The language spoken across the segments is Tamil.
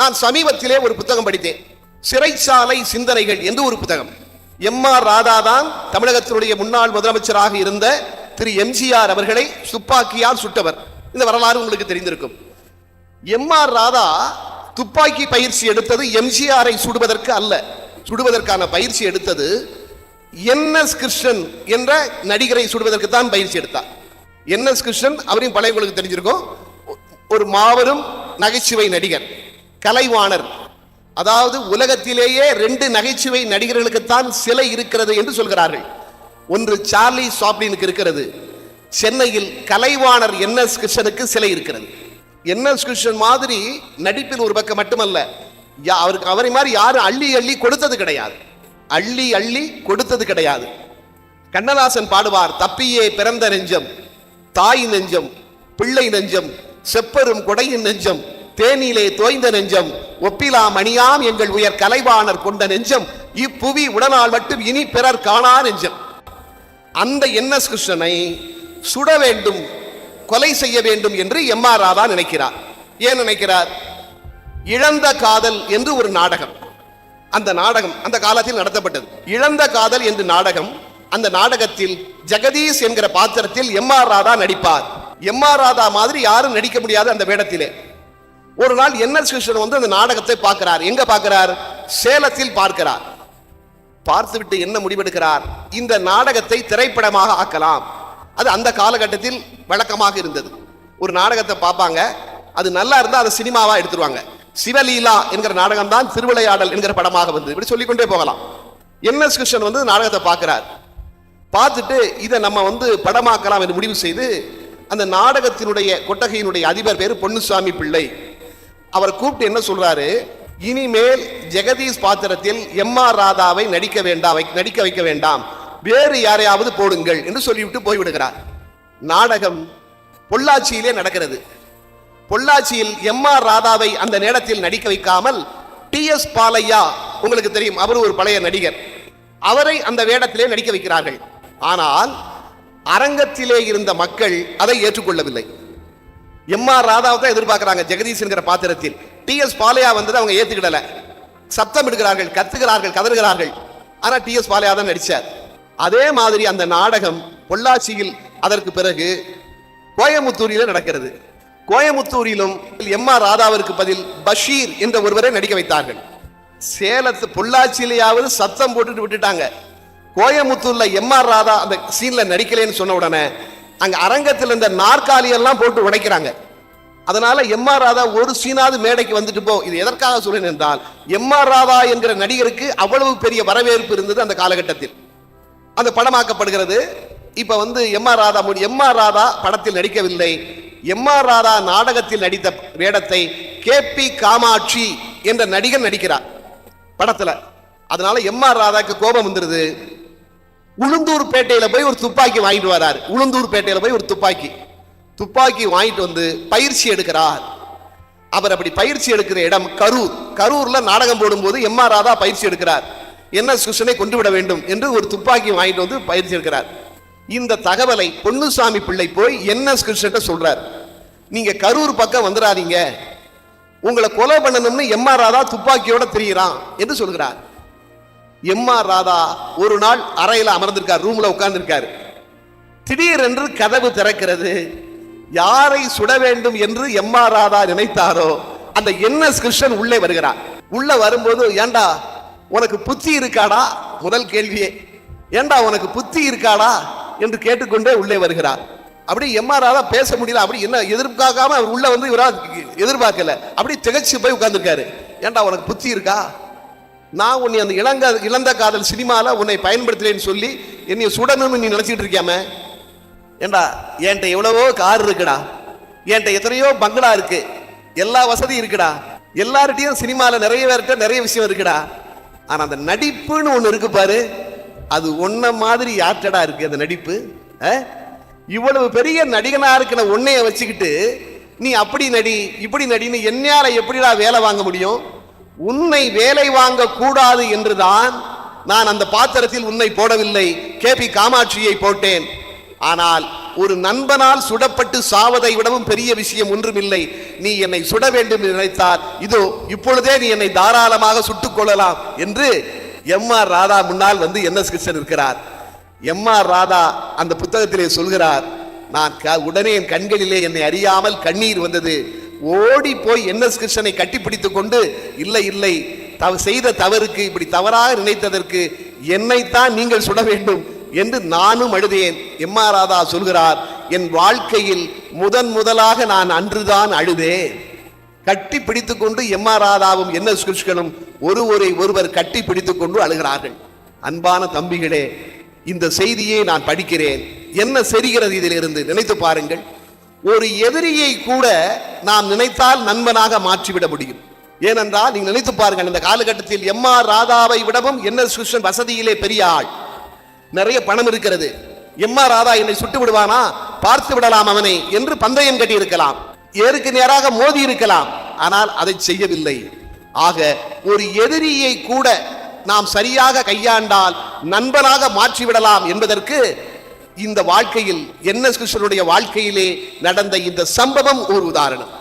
நான் சமீபத்திலே ஒரு புத்தகம் படித்தேன், சிறைச்சாலை சிந்தனைகள் என்று ஒரு புத்தகம். எம்.ஆர். ராதா தான் தமிழகத்தினுடைய முன்னாள் முதலமைச்சராக இருந்த திரு எம்ஜிஆர் அவர்களை துப்பாக்கியால் சுட்டவர். இந்த வரலாறு உங்களுக்கு தெரிந்திருக்கும். எம்.ஆர். ராதா துப்பாக்கி பயிற்சி எடுத்தது எம்ஜிஆரை சுடுவதற்கு அல்ல, சுடுவதற்கான பயிற்சி எடுத்தது என்.எஸ். கிருஷ்ணன் என்ற நடிகரை சுடுவதற்கு தான் பயிற்சி எடுத்தார். என்.எஸ். கிருஷ்ணன் அவரையும் பழைய உங்களுக்கு தெரிஞ்சிருக்கும், ஒரு மாபெரும் நகைச்சுவை நடிகர், கலைவாணர். அதாவது உலகத்திலேயே 2 நகைச்சுவை நடிகர்களுக்குத்தான் சிலை இருக்கிறது என்று சொல்கிறார்கள். ஒன்று சார்லி சாப்ளினுக்கு இருக்கிறது, சென்னையில் கலைவாணர் என்.எஸ். கிருஷ்ணனுக்கு சிலை இருக்கிறது. என்.எஸ். கிருஷ்ணன் மாதிரி நடிப்பில் ஒரு பக்கம் மட்டுமல்ல, அவரை மாதிரி யாரும் அள்ளி அள்ளி கொடுத்தது கிடையாது, அள்ளி அள்ளி கொடுத்தது கிடையாது. கண்ணதாசன் பாடுவார், தப்பியே பிறந்த நெஞ்சம், தாய் நெஞ்சம், பிள்ளை நெஞ்சம், செப்பரும் கொடையின் நெஞ்சம், தேனிலே தோய்ந்த நெஞ்சம், ஒப்பிலா மணியாம் எங்கள் உயர் கலைவாணர் கொண்ட நெஞ்சம், இப்புவி உடனால் மட்டும் இனி பிறர் காணா நெஞ்சம். அந்த என்.எஸ். கிருஷ்ணனை சுட வேண்டும், கொலை செய்ய வேண்டும் என்று எம்.ஆர். ராதா நினைக்கிறார். ஏன் நினைக்கிறார்? இழந்த காதல் என்று ஒரு நாடகம், அந்த நாடகம் அந்த காலத்தில் நடத்தப்பட்டது. இழந்த காதல் என்று நாடகம். அந்த நாடகத்தில் ஜெகதீஷ் என்கிற பாத்திரத்தில் எம்.ஆர். ராதா நடிப்பார். எம்.ஆர். ராதா மாதிரி யாரும் நடிக்க முடியாது அந்த வேடத்திலே. ஒரு நாள் என்.எஸ். கிருஷ்ணன் வந்து அந்த நாடகத்தை பார்க்கிறார். எங்க பார்க்கிறார்? சேலத்தில் பார்க்கிறார். பார்த்துவிட்டு என்ன முடிவெடுக்கிறார்? இந்த நாடகத்தை திரைப்படமாக ஆக்கலாம். அது அந்த காலகட்டத்தில் வழக்கமாக இருந்தது. ஒரு நாடகத்தை பார்ப்பாங்க, அது நல்லா இருந்தால் அதை சினிமாவா எடுத்துருவாங்க. சிவலீலா என்கிற நாடகம் தான் திருவிளையாடல் என்கிற படமாக வந்து இப்படி சொல்லிக்கொண்டே போகலாம். என்.எஸ். கிருஷ்ணன் வந்து நாடகத்தை பார்க்கிறார். பார்த்துட்டு இதை நம்ம வந்து படமாக்கலாம் என்று முடிவு செய்து அந்த நாடகத்தினுடைய கொட்டகையினுடைய அதிபர் பேரு பொன்னுசாமி பிள்ளை, அவர் கூப்பிட்டு என்ன சொல்றாரு, இனிமேல் ஜெகதீஷ் பாத்திரத்தில் எம்.ஆர். ராதாவை நடிக்க வைக்க வேண்டாம், வேறு யாரையாவது போடுங்கள் என்று சொல்லிவிட்டு போய்விடுகிறார். நாடகம் பொள்ளாச்சியிலே நடக்கிறது. பொள்ளாச்சியில் எம்.ஆர். ராதாவை அந்த நேரத்தில் நடிக்க வைக்காமல் டி.எஸ். பாலையா, உங்களுக்கு தெரியும், அவர் ஒரு பழைய நடிகர், அவரை அந்த வேடத்திலே நடிக்க வைக்கிறார்கள். ஆனால் அரங்கத்திலே இருந்த மக்கள் அதை ஏற்றுக்கொள்ளவில்லை. எம்.ஆர். ராதாவை தான் எதிர்பார்க்கிறாங்க ஜெகதீஷ் என்கிற பாத்திரத்தில். டி.எஸ். பாலையா வந்தது அவங்க ஏத்துக்கிடல, சத்தம் இடுகிறார்கள், கத்துகிறார்கள், கதறுகிறார்கள். ஆனா டி.எஸ். பாலையா தான் நடிச்சார். அதே மாதிரி அந்த நாடகம் பொள்ளாச்சியில் அதற்கு பிறகு கோயமுத்தூரில் நடக்கிறது. கோயமுத்தூரிலும் எம்.ஆர். ராதாவிற்கு பதில் பஷீர் என்ற ஒருவரை நடிக்க வைத்தார்கள். சேலத்து பொள்ளாச்சியிலேயாவது சத்தம் போட்டுட்டு விட்டுட்டாங்க. கோயமுத்தூர்ல எம்.ஆர். ராதா அந்த சீன்ல நடிக்கலன்னு சொன்ன உடனே அங்க அரங்கத்தில் இந்த நாற்காலி எல்லாம் போட்டு உடைக்கிறாங்க. அதனால எம்.ஆர். ராதா ஒரு சீனாவது மேடைக்கு வந்துட்டு போ. இது எதற்காக சொல்றேன் என்றால், எம்.ஆர். ராதா என்கிற நடிகருக்கு அவ்வளவு பெரிய வரவேற்பு இருந்தது அந்த காலகட்டத்தில். அந்த படமாக்கப்படுகிறது. இப்ப வந்து எம்.ஆர். ராதா படத்தில் நடிக்கவில்லை. எம்.ஆர். ராதா நாடகத்தில் நடித்த வேடத்தை கே.பி. காமாட்சி என்ற நடிகர் நடிக்கிறார் படத்துல. அதனால எம்.ஆர். ராதாக்கு கோபம் வந்துருது. உளுந்தூர் பேட்டையில போய் ஒரு துப்பாக்கி வாங்கிட்டு வராரு. உளுந்தூர் பேட்டையில போய் ஒரு துப்பாக்கி வாங்கிட்டு வந்து பயிற்சி எடுக்கிறார். அவர் அப்படி பயிற்சி எடுக்கிற இடம் கரூர். கரூர்ல நாடகம் போடும்போது எம்.ஆர். ராதா பயிற்சி எடுக்கிறார். என்.எஸ். கிருஷ்ணனை கொண்டு விட வேண்டும் என்று ஒரு துப்பாக்கி வாங்கிட்டு வந்து பயிற்சி எடுக்கிறார். இந்த தகவலை பொன்னுசாமி பிள்ளை போய் என்.எஸ். கிருஷ்ணன் சொல்றார், நீங்க கரூர் பக்கம் வந்துடாதீங்க, உங்களை கொலை பண்ணணும்னு எம்.ஆர். ராதா துப்பாக்கியோட தெரிகிறான் என்று சொல்கிறார். எம்.ஆர். ராதா ஒரு நாள் அறையில் அமர்ந்திருக்கார், ரூம்ல உட்கார்ந்திருக்காரு. திடீரென்று கதவு திறக்கிறது. யாரை சுட வேண்டும் என்று எம்.ஆர். ராதா நினைத்தாரோ அந்த என்.எஸ். கிருஷ்ணன் உள்ளே வருகிறார். உள்ள வரும்போது, ஏண்டா உனக்கு புத்தி இருக்காடா, முதல் கேள்வியே, ஏண்டா உனக்கு புத்தி இருக்காடா என்று கேட்டுக்கொண்டே உள்ளே வருகிறார். அப்படி எம்.ஆர். ராதா பேச முடியல. அப்படி என்ன எதிர்பார்க்காம அவர் உள்ள வந்து இவரா எதிர்பார்க்கல, அப்படி திகச்சு போய் உட்கார்ந்துருக்காரு. ஏண்டா உனக்கு புத்தி இருக்கா, நான் உன்னை அந்த இழந்த காதல் சினிமால உன்னை பயன்படுத்தலேன்னு சொல்லி என்னை சுடணும்னு நீ நினைச்சிட்டு இருக்கியாம, ஏண்டா என்கிட்ட எவ்வளவோ கார் இருக்குடா, என்கிட்ட எத்தனையோ பங்களா இருக்கு, எல்லா வசதியும் இருக்குடா, எல்லார்ட்டையும் சினிமால நிறைய பேர்கிட்ட நிறைய விஷயம் இருக்குடா, ஆனா அந்த நடிப்புன்னு ஒண்ணு இருக்கு பாரு, அது ஒன்ன மாதிரி யார்டா இருக்கு அந்த நடிப்பு? இவ்வளவு பெரிய நடிகனா இருக்கிற ஒன்னைய வச்சுக்கிட்டு நீ அப்படி நடி இப்படி நடின்னு என்னால எப்படிடா வேலை வாங்க முடியும்? உன்னை வேலை வாங்க கூடாது என்றுதான் நான் அந்த பாத்திரத்தில் உன்னை போடவில்லை, கே.பி. காமாட்சியை போட்டேன். ஆனால் ஒரு நண்பனால் சுடப்பட்டு சாவதை விடவும் பெரிய விஷயம் ஒன்றுமில்லை. நீ என்னை சுட வேண்டும் என்று நினைத்தால் இதோ இப்பொழுதே நீ என்னை தாராளமாக சுட்டுக் கொள்ளலாம் என்று எம்.ஆர். ராதா முன்னால் வந்து என்.எஸ். கிருஷ்ணன் இருக்கிறார். எம்.ஆர். ராதா அந்த புத்தகத்திலே சொல்கிறார், நான் உடனே என் கண்களிலே என்னை அறியாமல் கண்ணீர் வந்தது. ஓடி போய் என்.எஸ். கிருஷ்ணனை கட்டிப்பிடித்துக் கொண்டு, இல்லை இல்லை, செய்த தவறுக்கு, இப்படி தவறாக நினைத்ததற்கு என்னைத்தான் நீங்கள் சுட வேண்டும் என்று நானும் அழுதேன். எம்.ஆர். ராதா சொல்கிறார், என் வாழ்க்கையில் முதலாக நான் அன்றுதான் அழுதேன். கட்டி பிடித்துக் கொண்டு எம்.ஆர். ராதாவும் என்.எஸ். கிருஷ்ணனும் ஒருவர் கட்டி பிடித்துக் கொண்டு அழுகிறார்கள். அன்பான தம்பிகளே, இந்த செய்தியை நான் படிக்கிறேன். என்ன செரிகிறது இதிலிருந்து நினைத்து பாருங்கள். ஒரு எதிரியை கூட நாம் நினைத்தால் நண்பனாக மாற்றிவிட முடியும். ஏனென்றால் நீங்க நினைத்து பாருங்கள், இந்த காலகட்டத்தில் எம்.ஆர். ராதாவை விடவும் என்.எஸ். கிருஷ்ணன் வசதியிலே பெரிய ஆள், நிறைய பணம் இருக்கிறது. எம்.ஆர். ராதா என்னை சுட்டு விடுவானா, பார்த்து விடலாம் அவனை என்று பந்தயம் கட்டி இருக்கலாம், ஏருக்கு நேராக மோதி இருக்கலாம். ஆனால் அதை செய்யவில்லை. ஆக ஒரு எதிரியை கூட நாம் சரியாக கையாண்டால் நண்பனாக மாற்றிவிடலாம் என்பதற்கு இந்த வாழ்க்கையில் என்.எஸ். கிருஷ்ணனுடைய வாழ்க்கையிலே நடந்த இந்த சம்பவம் ஒரு உதாரணம்.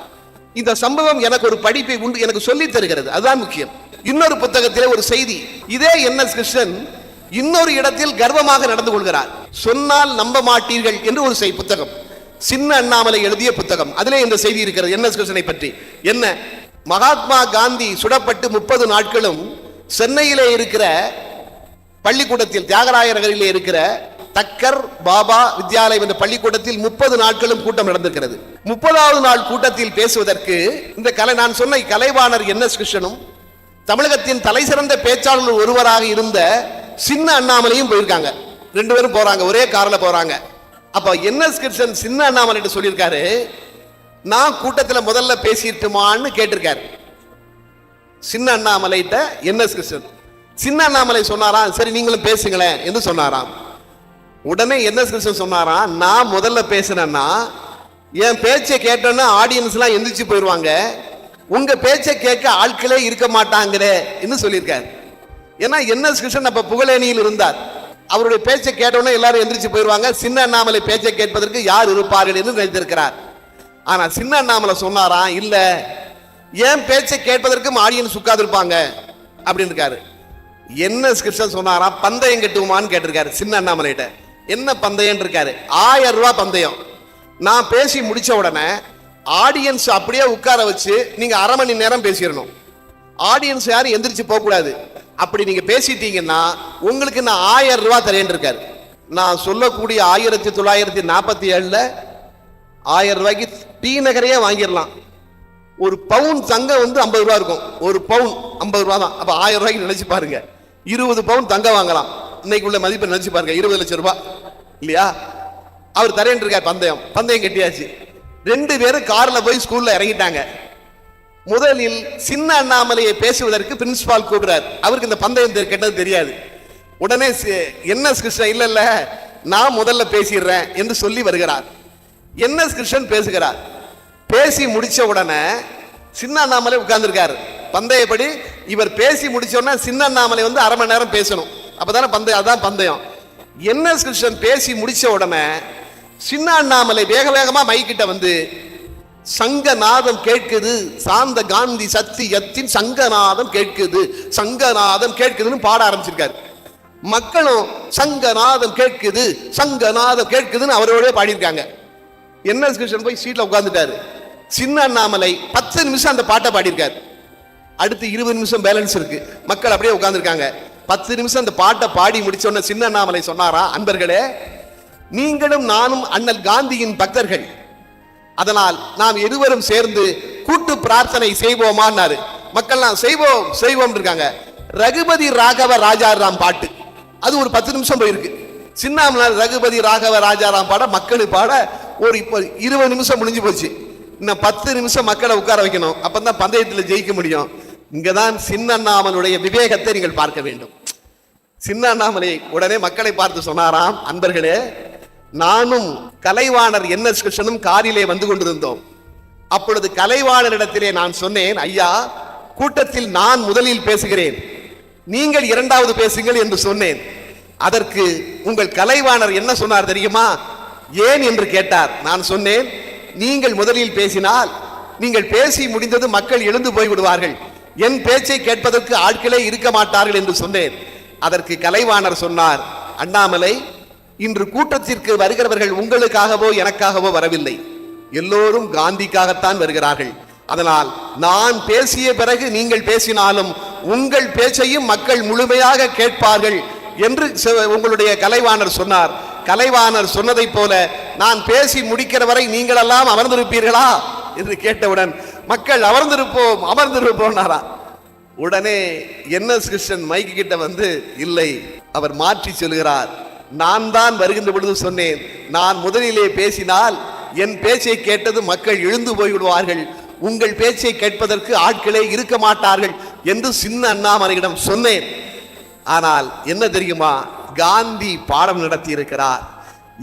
இந்த சம்பவம் எனக்கு ஒரு படிப்பை உண்டு, எனக்கு சொல்லி தருகிறது. அதுதான் முக்கியம். இன்னொரு புத்தகத்திலே ஒரு செய்தி, இதே என்.எஸ். கிருஷ்ணன் இன்னொரு இடத்தில் கர்வமாக நடந்து கொள்கிறார். சொன்னால் நம்ப மாட்டீர்கள் என்று ஒரு புத்தகம், சின்ன அண்ணாமலை எழுதிய புத்தகம். அதிலே இந்த செய்தி இருக்கிறது என்.எஸ். கிருஷ்ணனை பற்றி. என்ன, மகாத்மா காந்தி சுடப்பட்டு 30 நாட்களும் சென்னையிலே இருக்கிற பள்ளிக்கூடத்தில், தியாகராய நகரிலே இருக்கிற தக்கர் பாபா வித்யாலயம் என்ற பள்ளிக்கூடத்தில் 30 நாட்களும் கூட்டம் நடந்திருக்கிறது. 30வது நாள் கூட்டத்தில் பேசுவதற்கு இந்த நான் சொன்ன கலைவாணர் என்.எஸ். கிருஷ்ணனும் தமிழகத்தின் தலை சிறந்த பேச்சாளர்கள் ஒருவராக இருந்த சின்ன அண்ணாமலையும் போயிருக்காங்க. 2 பேரும் போறாங்க, ஒரே கார்ல போறாங்க. அப்ப என்.எஸ். கிருஷ்ணன் சின்ன அண்ணாமலை சொல்லியிருக்காரு, நான் கூட்டத்தில் முதல்ல பேசிட்டுமான்னு கேட்டிருக்காரு சின்ன அண்ணாமலைட்ட என்.எஸ். கிருஷ்ணன். சின்ன அண்ணாமலை சொன்னாராம், சரி நீங்களும் பேசுங்களேன் என்று சொன்னாராம். உடனே என்.எஸ். கிருஷ்ணன் சொன்னாராம், நான் முதல்ல பேசினேன்னா என் பேச்சை கேட்டோன்னா ஆடியன்ஸ் எல்லாம் எந்திரிச்சு போயிடுவாங்க, உங்க பேச்சை கேட்க ஆட்களே இருக்க மாட்டாங்களே என்று சொல்லியிருக்காரு. ஏன்னா என்.எஸ். கிருஷ்ணன் அப்ப புகழேணியில் இருந்தார். அவருடைய பேச்சை கேட்டோன்னே எல்லாரும் எந்திரிச்சு போயிடுவாங்க, சின்ன அண்ணாமலை பேச்சை கேட்பதற்கு யார் இருப்பார்கள் என்று நினைத்திருக்கிறார். ஆனா சின்ன அண்ணாமலை சொன்னாராம், இல்ல என் பேச்சை கேட்பதற்கும் ஆடியன்ஸ் உட்கார்ந்திருப்பாங்க அப்படின்னு இருக்காரு. என்.எஸ். கிருஷ்ணன் சொன்னாராம், பந்தயம் கட்டுவோமான்னு கேட்டிருக்காரு சின்ன அண்ணாமலைகிட்ட. என்ன பந்தயம் இருக்காரு, 1000 ரூபாய் பந்தயம். நான் பேசி முடிச்ச உடனே ஆடியன்ஸ் அப்படியே உட்கார வச்சு நீங்க 1/2 மணி நேரம் பேசிடணும். ஆடியன்ஸ் யாரும் எந்திரிச்சு போக கூடாது. அப்படி நீங்க பேசிட்டீங்கன்னா உங்களுக்கு நான் 1000 ரூபாய் தரேன் இருக்காரு. நான் சொல்லக்கூடிய 1947 1000 ரூபாய்க்கு டி நகரையே வாங்கிடலாம். ஒரு பவுன் தங்கம் 50 ரூபா இருக்கும். ஒரு பவுன் 50 ரூபா தான். அப்ப 1000 ரூபாய்க்கு நினைச்சு பாருங்க, 20 பவுன் தங்கம் வாங்கலாம். இன்னைக்கு உள்ள மதிப்பை நினைச்சு பாருங்க, 20 லட்சம் ரூபாய் இல்லையா? அவர் தரேன் இருக்கார். பந்தயம் கட்டியாச்சு. 2 பேரும் கார்ல போய் ஸ்கூல்ல இறங்கிட்டாங்க. முதலில் சின்ன அண்ணாமலையை பேசுவதற்கு பிரின்சிபால் கூடுறார். அவருக்கு இந்த பந்தயம் கேட்டது தெரியாது. உடனே என்.எஸ். கிருஷ்ணன் இல்ல நான் முதல்ல பேசிடுறேன் என்று சொல்லி வருகிறார். என்.எஸ். கிருஷ்ணன் பேசுகிறார். பேசி முடிச்ச உடனே சின்ன அண்ணாமலை உட்கார்ந்துருக்காரு. பந்தயப்படி இவர் பேசி முடிச்ச உடனே சின்ன அண்ணாமலை 1/2 மணி நேரம் பேசணும். அப்பதானே பந்தயம், அதான் பந்தயம். என்.எஸ். கிருஷ்ணன் பேசி முடிச்ச உடனே சின்ன அண்ணாமலை வேக வேகமா மைக்கிட்ட வந்து, சங்கநாதம் கேட்குது, சாந்த காந்தி சத்தியத்தின் சங்கநாதம் கேட்குது, சங்கநாதம் கேட்குதுன்னு பாட ஆரம்பிச்சிருக்காரு. மக்களும் சங்கநாதம் கேட்குது, சங்கநாதம் கேட்குதுன்னு அவரோட பாடியிருக்காங்க. என்.எஸ். கிருஷ்ணன் போய் சீட்ல உட்கார்ந்துட்டாரு. சின்ன அண்ணாமலை 10 நிமிஷம் அந்த பாட்டை பாடியிருக்காரு. அடுத்து 20 நிமிஷம் பேலன்ஸ் இருக்கு. மக்கள் அப்படியே உட்கார்ந்துருக்காங்க. 10 நிமிஷம் அந்த பாட்டை பாடி முடிச்ச உடனே சின்ன அண்ணாமலை சொன்னாரா, அன்பர்களே, நீங்களும் நானும் அண்ணல் காந்தியின் பக்தர்கள், அதனால் நாம் இருவரும் சேர்ந்து கூட்டு பிரார்த்தனை செய்வோமான்னாரு. மக்கள்லாம் செய்வோம் செய்வோம் இருக்காங்க. ரகுபதி ராகவ ராஜாராம் பாட்டு, அது ஒரு 10 நிமிஷம் போயிருக்கு. சின்ன ரகுபதி ராகவ ராஜாராம் பாட மக்கள் பாட ஒரு 20 நிமிஷம் முடிஞ்சு போச்சு. இன்னும் 10 நிமிஷம் மக்களை உட்கார வைக்கணும். அப்பதான் பந்தயத்தில் ஜெயிக்க முடியும். இங்கதான் சின்ன அண்ணாமலுடைய விவேகத்தை நீங்கள் பார்க்க வேண்டும். சின்ன அண்ணாமலை உடனே மக்களை பார்த்து சொன்னாராம், அன்பர்களே, நானும் கலைவாணர் என்.எஸ். கிருஷ்ணனும் காரிலே வந்து கொண்டிருந்தோம். அப்பொழுது கலைவாணரிடத்திலே நான் சொன்னேன், ஐயா, கூட்டத்தில் நான் முதலில் பேசுகிறேன், நீங்கள் 2வது பேசுங்கள் என்று சொன்னேன். அதற்கு உங்கள் கலைவாணர் என்ன சொன்னார் தெரியுமா? ஏன் என்று கேட்டார். நான் சொன்னேன், நீங்கள் முதலில் பேசினால் நீங்கள் பேசி முடிந்தது மக்கள் எழுந்து போய் விடுவார்கள், என் பேச்சை கேட்பதற்கு ஆட்களே இருக்க மாட்டார்கள் என்று சொன்னேன். அதற்கு கலைவாணர் சொன்னார், அண்ணாமலை, இன்று கூட்டத்திற்கு வருகிறவர்கள் உங்களுக்காகவோ எனக்காகவோ வரவில்லை, எல்லோரும் காந்திக்காகத்தான் வருகிறார்கள். அதனால் நான் பேசிய பிறகு நீங்கள் பேசினாலும் உங்கள் பேச்சையும் மக்கள் முழுமையாக கேட்பார்கள் என்று உங்களுடைய கலைவாணர் சொன்னார். கலைவாணர் சொன்னதை போல நான் பேசி முடிக்கிற வரை நீங்கள் எல்லாம் அமர்ந்திருப்பீர்களா என்று கேட்டவுடன் மக்கள் அமர்ந்திருப்போம் அமர்ந்திருப்போம். உடனே NS கிருஷ்ணன் மைக்கு கிட்ட வந்து, இல்லை, அவர் மாற்றி சொல்கிறார். நான் தான் வருகின்ற பொழுது சொன்னேன், நான் முதலிலே பேசினால் என் பேச்சை கேட்டது மக்கள் எழுந்து போய்விடுவார்கள், உங்கள் பேச்சை கேட்பதற்கு ஆட்களே இருக்க மாட்டார்கள் என்று சின்ன அண்ணாமலையிடம் சொன்னேன். ஆனால் என்ன தெரியுமா, காந்தி பாடம் நடத்தி இருக்கிறார்.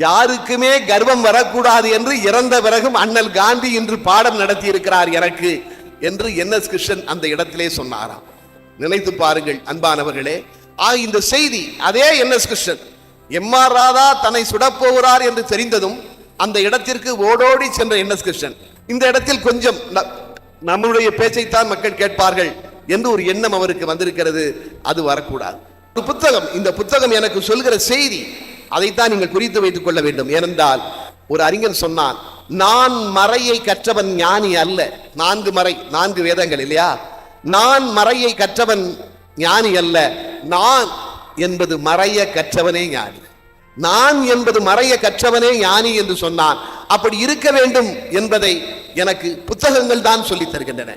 யாருக்குமே கர்வம் வரக்கூடாது என்று இறந்த பிறகும் அண்ணல் காந்தி இன்று பாடம் நடத்தி இருக்கிறார் எனக்கு என்று NS கிருஷ்ணன் அந்த இடத்திலே சொன்னாராம். நினைத்து பாருங்கள் அன்பானவர்களே. இந்த செய்தி அதே NS கிருஷ்ணன் MR ராதா தன்னை சுடப்போகிறார் என்று தெரிந்ததும் அந்த இடத்திற்கு ஓடோடி சென்ற NS கிருஷ்ணன் இந்த இடத்தில் கொஞ்சம் நம்முடைய பேச்சைத்தான் மக்கள் கேட்பார்கள் என்று ஒரு எண்ணம் அவருக்கு வந்திருக்கிறது. அது வரக்கூடாது. ஒரு புத்தகம், இந்த புத்தகம் எனக்கு சொல்கிற செய்தி, அதைத்தான் நீங்கள் குறித்து வைத்துக் கொள்ள வேண்டும். ஏனென்றால் ஒரு அறிஞன் சொன்னான், நான் மறையை கற்றவன் ஞானி அல்ல. 4 மறை, 4 வேதங்கள் இல்லையா? நான் மறையை கற்றவன் ஞானி அல்ல, நான் என்பது மறைய கற்றவனே ஞானி. நான் என்பது மறைய கற்றவனே ஞானி என்று சொன்னான். அப்படி இருக்க வேண்டும் என்பதை எனக்கு புத்தகங்கள் தான் சொல்லித் தருகின்றன.